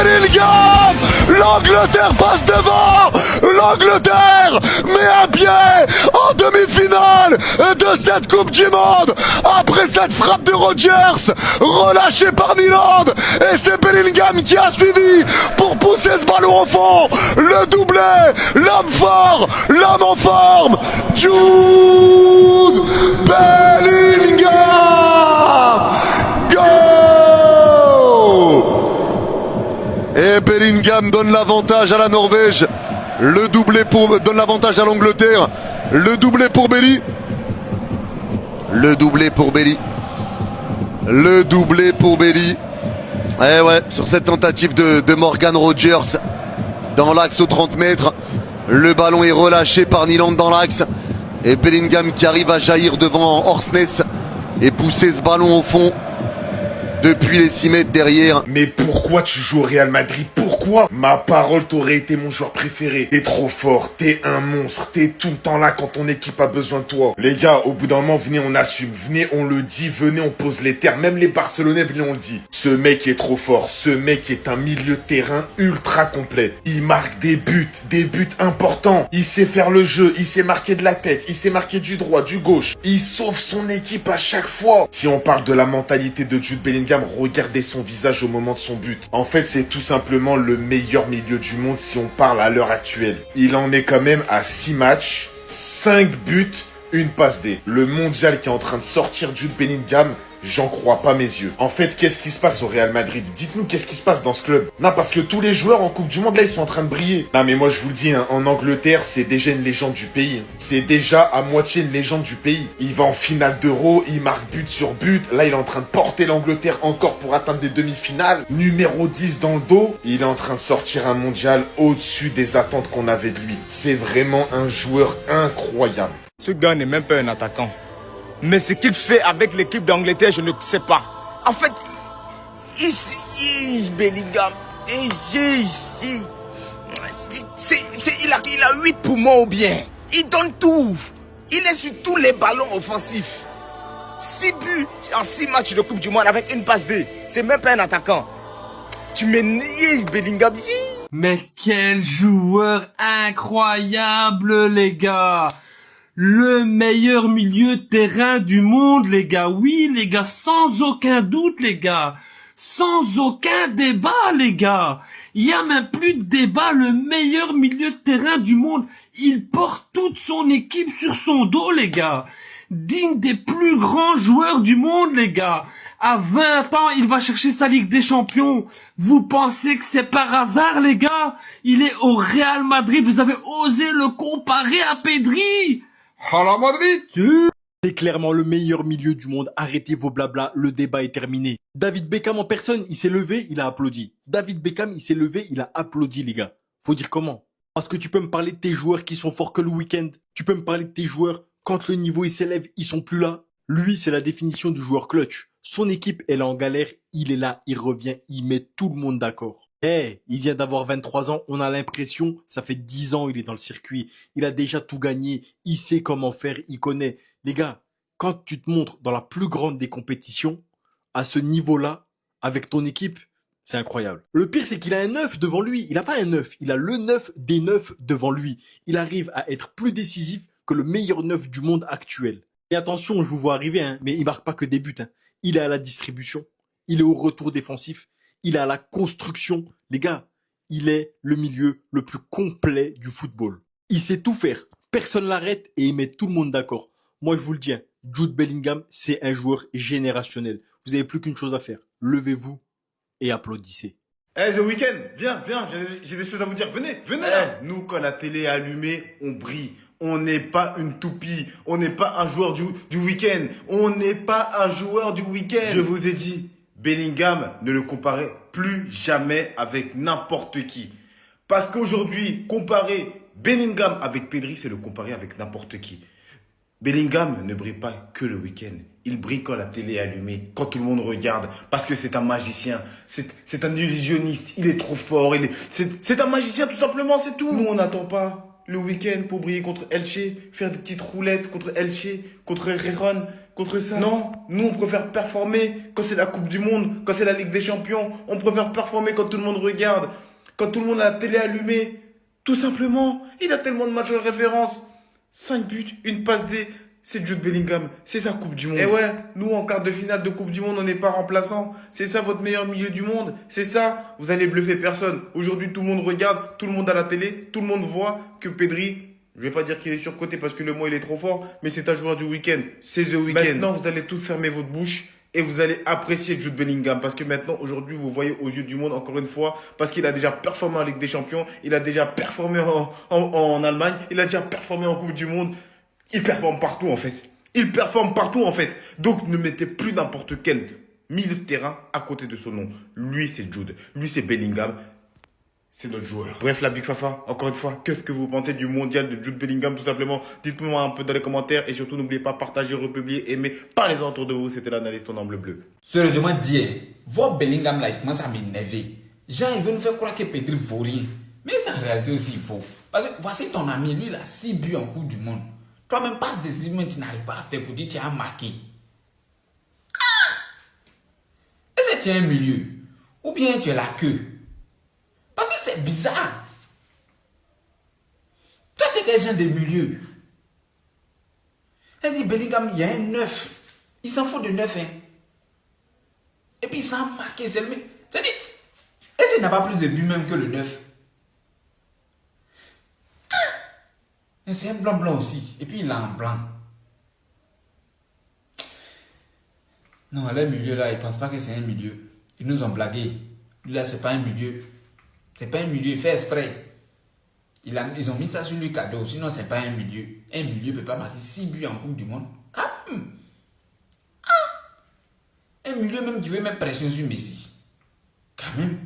Bellingham. L'Angleterre passe devant. L'Angleterre met un pied en demi-finale de cette Coupe du Monde. Après cette frappe de Rodgers, relâchée par Nyland. Et c'est Bellingham qui a suivi pour pousser ce ballon au fond. Le doublé, l'homme fort, l'homme en forme. Jude Bellingham. Et Bellingham donne l'avantage à la Norvège. Le doublé donne l'avantage à l'Angleterre. Le doublé pour Belly. Le doublé pour Belly. Le doublé pour Belly. Eh ouais, sur cette tentative de Morgan Rodgers dans l'axe aux 30 mètres. Le ballon est relâché par Nyland dans l'axe. Et Bellingham qui arrive à jaillir devant Horsness et pousser ce ballon au fond depuis les 6 mètres derrière. Mais pourquoi tu joues au Real Madrid? Pourquoi? Ma parole, t'aurais été mon joueur préféré. T'es trop fort, t'es un monstre, t'es tout le temps là quand ton équipe a besoin de toi. Les gars, au bout d'un moment, venez, on assume. Venez, on le dit, venez, on pose les termes. Même les Barcelonais, venez, on le dit. Ce mec est trop fort. Ce mec est un milieu de terrain ultra complet. Il marque des buts importants. Il sait faire le jeu, il sait marquer de la tête, il sait marquer du droit, du gauche. Il sauve son équipe à chaque fois. Si on parle de la mentalité de Jude Bellingham, regardez son visage au moment de son but. En fait, c'est tout simplement le meilleur milieu du monde si on parle à l'heure actuelle. Il en est quand même à 6 matchs, 5 buts, une passe D. Le mondial qui est en train de sortir Jude Bellingham, j'en crois pas mes yeux. En fait, qu'est-ce qui se passe au Real Madrid? Dites-nous qu'est-ce qui se passe dans ce club. Non, parce que tous les joueurs en Coupe du Monde, là, ils sont en train de briller. Non, mais moi, je vous le dis, hein, en Angleterre, c'est déjà une légende du pays. C'est déjà à moitié une légende du pays. Il va en finale d'Euro, il marque but sur but. Là, il est en train de porter l'Angleterre encore pour atteindre des demi-finales. Numéro 10 dans le dos. Il est en train de sortir un mondial au-dessus des attentes qu'on avait de lui. C'est vraiment un joueur incroyable. Ce gars n'est même pas un attaquant. Mais ce qu'il fait avec l'équipe d'Angleterre, je ne sais pas. En fait, Bellingham, il a 8 poumons ou bien. Il donne tout. Il est sur tous les ballons offensifs. 6 buts en 6 matchs de Coupe du Monde avec une passe D. C'est même pas un attaquant. Tu m'énerves, Bellingham. Mais quel joueur incroyable, les gars! Le meilleur milieu de terrain du monde, les gars. Oui, les gars, sans aucun doute, les gars. Sans aucun débat, les gars. Il y a même plus de débat. Le meilleur milieu de terrain du monde. Il porte toute son équipe sur son dos, les gars. Digne des plus grands joueurs du monde, les gars. À 20 ans, il va chercher sa Ligue des Champions. Vous pensez que c'est par hasard, les gars? Il est au Real Madrid. Vous avez osé le comparer à Pedri? Hala Madrid. C'est clairement le meilleur milieu du monde. Arrêtez vos blabla, le débat est terminé. David Beckham en personne, il s'est levé, il a applaudi. David Beckham, il s'est levé, il a applaudi, les gars. Faut dire comment? Parce que tu peux me parler de tes joueurs qui sont forts que le week-end. Tu peux me parler de tes joueurs, quand le niveau il s'élève, ils sont plus là. Lui, c'est la définition du joueur clutch. Son équipe, elle est en galère, il est là, il revient, il met tout le monde d'accord. Il vient d'avoir 23 ans, on a l'impression, ça fait 10 ans il est dans le circuit, il a déjà tout gagné, il sait comment faire, il connaît. Les gars, quand tu te montres dans la plus grande des compétitions, à ce niveau-là, avec ton équipe, c'est incroyable. Le pire, c'est qu'il a un 9 devant lui, il a pas un 9, il a le 9 des 9 devant lui. Il arrive à être plus décisif que le meilleur 9 du monde actuel. Et attention, je vous vois arriver, hein, mais il marque pas que des buts. Hein. Il est à la distribution, il est au retour défensif, il est à la construction. Les gars, il est le milieu le plus complet du football. Il sait tout faire. Personne l'arrête et il met tout le monde d'accord. Moi, je vous le dis, hein, Jude Bellingham, c'est un joueur générationnel. Vous n'avez plus qu'une chose à faire. Levez-vous et applaudissez. The Weeknd, viens, j'ai des choses à vous dire. Venez là. Nous, quand la télé est allumée, on brille. On n'est pas une toupie. On n'est pas un joueur du week-end. On n'est pas un joueur du week-end. Je vous ai dit, Bellingham, ne le comparez plus jamais avec n'importe qui. Parce qu'aujourd'hui, comparer Bellingham avec Pedri, c'est le comparer avec n'importe qui. Bellingham ne brille pas que le week-end. Il brille quand la télé est allumée, quand tout le monde regarde, parce que c'est un magicien, c'est un illusionniste, il est trop fort, c'est un magicien tout simplement, c'est tout. Nous, on n'attend pas le week-end pour briller contre Elche, faire des petites roulettes contre Elche, contre Rejon, contre ça. Non, nous on préfère performer quand c'est la Coupe du Monde, quand c'est la Ligue des Champions. On préfère performer quand tout le monde regarde, quand tout le monde a la télé allumée. Tout simplement, il a tellement de matchs de référence. 5 buts, une passe D, c'est Jude Bellingham, c'est sa Coupe du Monde. Et ouais, nous en quart de finale de Coupe du Monde, on n'est pas remplaçant. C'est ça votre meilleur milieu du monde. C'est ça, vous allez bluffer personne. Aujourd'hui, tout le monde regarde, tout le monde a la télé, tout le monde voit que Pedri, je vais pas dire qu'il est surcoté parce que le mot il est trop fort, mais c'est un joueur du week-end. C'est The Weeknd. Maintenant, vous allez tous fermer votre bouche et vous allez apprécier Jude Bellingham parce que maintenant, aujourd'hui, vous voyez aux yeux du monde, encore une fois, parce qu'il a déjà performé en Ligue des Champions, il a déjà performé en Allemagne, il a déjà performé en Coupe du Monde. Il performe partout en fait. Il performe partout en fait. Donc ne mettez plus n'importe quel milieu de terrain à côté de son nom. Lui c'est Jude, lui c'est Bellingham. C'est notre joueur. Bref, la Big Fafa, encore une fois, qu'est-ce que vous pensez du mondial de Jude Bellingham, tout simplement? Dites-moi un peu dans les commentaires et surtout, n'oubliez pas, partager, republier, aimer, parlez-en autour de vous. C'était l'analyste en angle bleu. Sérieusement dit, voir Bellingham là, il commence à m'énerver. Jean, il veut nous faire croire que Pedri vaut rien. Mais c'est en réalité aussi faux. Parce que voici ton ami, lui, il a 6 buts en Coupe du Monde. Toi-même, passe des éléments que tu n'arrives pas à faire pour dire que tu as marqué. Est-ce que tu es un milieu? Ou bien tu es la queue? Parce que c'est bizarre. Toi, tu es quel genre de milieu? Elle dit Bellingham, il y a un 9. Il s'en fout de 9. Hein. Et puis il s'en marqué. C'est lui. C'est-à-dire, est-ce qu'il n'a pas plus de buts même que le 9? C'est un blanc aussi. Et puis il a un blanc. Non, le milieu là, ils ne pensent pas que c'est un milieu. Ils nous ont blagué. Lui là, c'est pas un milieu. C'est pas un milieu, il fait exprès. Ils ont mis ça sur lui cadeau. Sinon, c'est pas un milieu. Un milieu ne peut pas marquer 6 buts en Coupe du Monde. Quand même. Un milieu même qui veut mettre pression sur Messi. Quand même.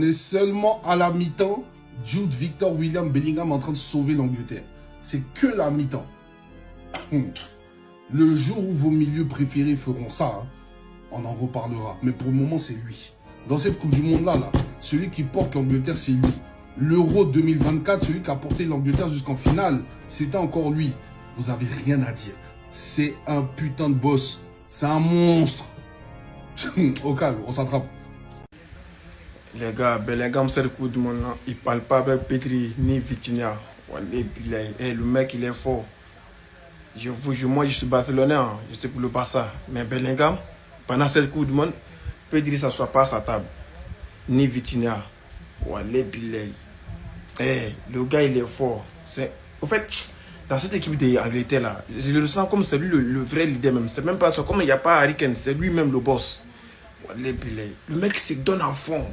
On est seulement à la mi-temps. Jude, Victor, William, Bellingham en train de sauver l'Angleterre. C'est que la mi-temps. Le jour où vos milieux préférés feront ça, hein, on en reparlera. Mais pour le moment, c'est lui. Dans cette Coupe du Monde-là, celui qui porte l'Angleterre, c'est lui. L'Euro 2024, celui qui a porté l'Angleterre jusqu'en finale, c'était encore lui. Vous avez rien à dire. C'est un putain de boss. C'est un monstre. Au calme, on s'attrape. Les gars, Bellingham, c'est le coup du monde. Il parle pas avec Pedri ni Vitinha. Le mec, il est fort. Je vous jure, moi, je suis barcelonais, hein. Je suis pour le Barça. Mais Bellingham, pendant cette Coupe du Monde, Pedri ne s'assoit pas à sa table. Ni Vitinha. Le gars, il est fort. Au fait, dans cette équipe d'Angleterre, là, je le sens comme c'est lui le vrai leader même. C'est même pas ça. Comme il n'y a pas Harry Kane, c'est lui-même le boss. Le mec se donne à fond.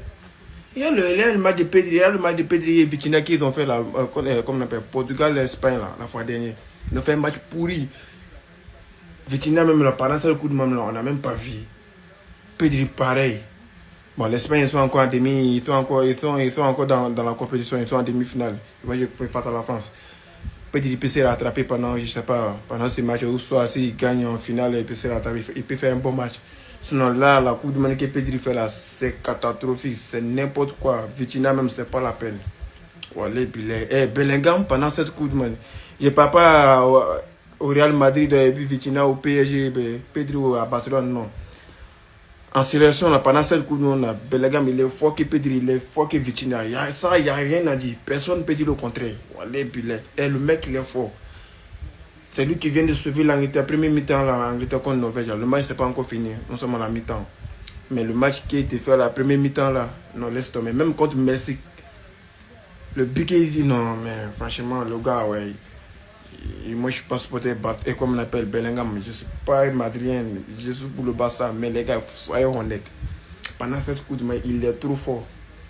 Il y a le match de Pedri, et Vitinha qu'ils ont fait là, comme on appelle, Portugal et Espagne là, la fois dernière. Ils ont fait un match pourri. Vitinha même là, pendant ce coup de même là, on n'a même pas vu. Pedri pareil. Bon, l'Espagne ils sont encore en demi, ils sont encore dans la compétition, ils sont en demi-finale. Ils vont jouer face à la France. Pedri peut se rattraper pendant, je sais pas, pendant ces matchs, ou soit s'il gagne en finale, il peut se rattraper, il peut faire un bon match. Sinon là, la Coupe du Monde que Pedri fait là, c'est catastrophique, c'est n'importe quoi. Vitinha même, c'est pas la peine. Bellingham, pendant cette Coupe du Monde, je ne parle pas au Real Madrid et puis Vitinha au PSG, Pedri à Barcelone, non. En sélection, là, pendant cette Coupe du Monde, là, Bellingham, il est fort que Pedri, il est fort que Vitinha. Ça, il n'y a rien à dire. Personne ne peut dire le contraire. Le mec, il est fort. C'est lui qui vient de sauver l'Angleterre. Premier mi-temps, l'Angleterre contre Norvège. Le match, c'est pas encore fini. Nous sommes à la mi-temps. Mais le match qui a été fait à la première mi-temps, là, non, laisse tomber. Même contre Mexique. Le but qu'il dit, non, mais franchement, le gars, ouais. Moi, je suis pas supporter et comme on appelle Bellingham, je ne suis pas madrien, je suis pour le Barça, mais les gars, soyons honnêtes. Pendant cette coup de main, il est trop fort,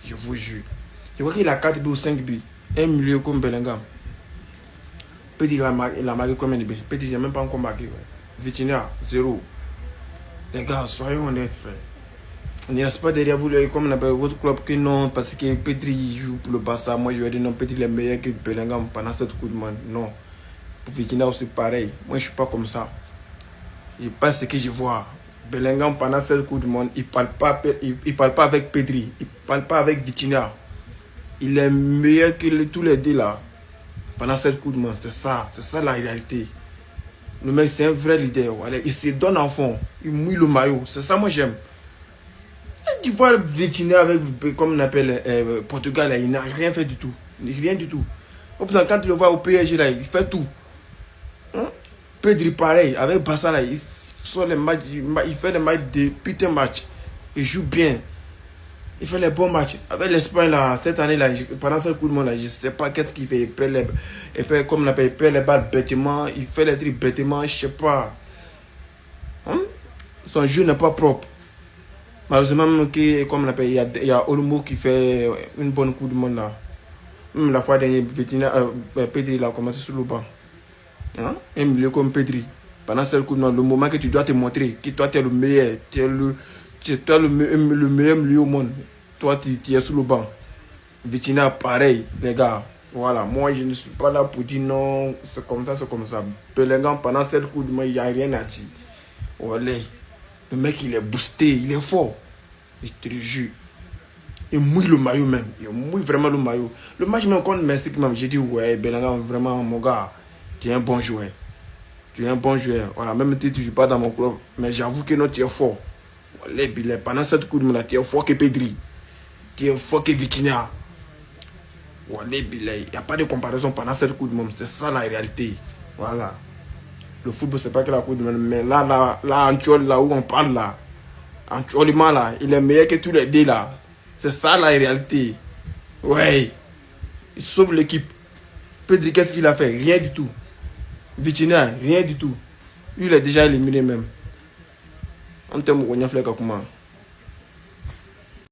je vous jure. Je vois qu'il a 4 buts ou 5 buts, un milieu comme Bellingham. Petit, il a marqué combien de buts? Petit, il n'a même pas encore marqué. Ouais. Vitinha, 0. Les gars, soyons honnêtes, frère. Il n'y a pas derrière vous, comme on appelle votre club, que non, parce que Pedri joue pour le Barça. Moi, je vais dire non, Pedri est meilleur que Bellingham pendant cette coup de main. Non. Pour Vitinha aussi pareil. Moi, je ne suis pas comme ça. Je pense ce que je vois. Bellingham, pendant cette Coupe du Monde, il parle pas avec Pedri. Il ne parle pas avec Vitinha. Il est meilleur que tous les deux là. pendant cette Coupe du Monde. C'est ça la réalité. Le mec, c'est un vrai leader. Voilà. Il se donne en fond. Il mouille le maillot. C'est ça, moi, j'aime. Tu vois, Vitinha avec, comme on appelle, Portugal, là, il n'a rien fait du tout. Rien du tout. Quand tu le vois au PSG, là, il fait tout. Hein? Pedri, pareil. Avec Barça, là, il fait les matchs, de putain match. Il joue bien. Il fait les bons matchs. Avec l'Espagne, là, cette année, là, pendant ce coup de monde, là, je ne sais pas qu'est-ce qu'il fait. Il fait comme on appelle, il perd les balles bêtement. Il fait les trucs bêtement, je ne sais pas. Hein? Son jeu n'est pas propre. Malheureusement, comme on appelle, il y a Olmo qui fait une bonne coup de monde, là. Même la fois dernière, Pedri, il a commencé sur le banc. Hein? Un milieu comme Pedri. Pendant ce coup de monde, le moment que tu dois te montrer que toi, tu es le meilleur, tu es le meilleur milieu au monde. Toi, tu es sous le banc. Vitinha, pareil, les gars. Voilà, moi, je ne suis pas là pour dire non, c'est comme ça, c'est comme ça. Bellingham, pendant cette coup de main, il n'y a rien à dire. Voilà. Le mec, il est boosté, il est fort. Je te le jure. Il mouille le maillot même. Il mouille vraiment le maillot. Le match même contre Messi, j'ai dit, ouais, Bellingham, vraiment, mon gars, tu es un bon joueur. Tu es un bon joueur. Voilà, même si tu ne joues pas dans mon club, mais j'avoue que non, tu es fort. Voilà, pendant cette coup de main, tu es fort que Pedri. Tu es fort que Vitinha. Voilà, il n'y a pas de comparaison pendant cette coup de main. C'est ça la réalité. Voilà. Le football, c'est pas que la coup de main. Mais là, Antoine, là où on parle, là, Antoine, là, il est meilleur que tous les deux, là. C'est ça la réalité. Ouais. Il sauve l'équipe. Pedri, qu'est-ce qu'il a fait? Rien du tout. Vitinha, rien du tout. Lui, il est déjà éliminé même. On t'aime, on y a fait comment?